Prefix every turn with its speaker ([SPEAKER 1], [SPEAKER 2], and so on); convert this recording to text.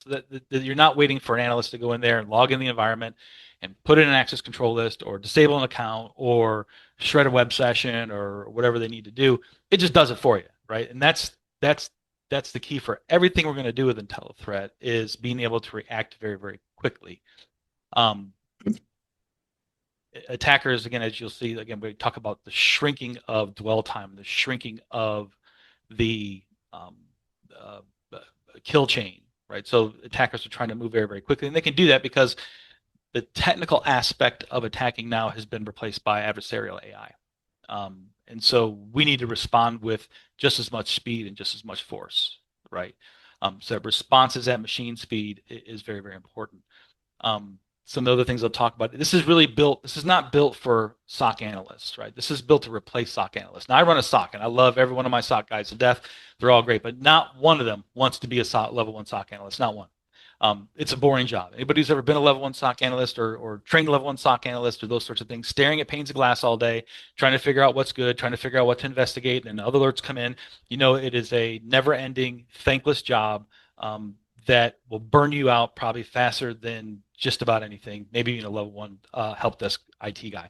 [SPEAKER 1] so that you're not waiting for an analyst to go in there and log in the environment and put in an access control list or disable an account or shred a web session or whatever they need to do. It just does it for you, right? And that's the key for everything we're going to do with IntelliThreat is being able to react very, very quickly. Um, Attackers, again, as you'll see, again, we talk about the shrinking of dwell time, the shrinking of the um, uh, kill chain, right? So attackers are trying to move very, very quickly, and they can do that because the technical aspect of attacking now has been replaced by adversarial AI. And so we need to respond with just as much speed and just as much force, right? So responses at machine speed is very, very important. Some other things I'll talk about. This is not built for SOC analysts, right? This is built to replace SOC analysts. Now I run a SOC and I love every one of my SOC guys to death. They're all great, but not one of them wants to be a level one SOC analyst. Not one. It's a boring job. Anybody who's ever been a level one SOC analyst or trained a level one SOC analyst or those sorts of things, staring at panes of glass all day, trying to figure out what's good, trying to figure out what to investigate, and other alerts come in. It is a never-ending, thankless job that will burn you out probably faster than just about anything. Maybe even a level one help desk IT guy.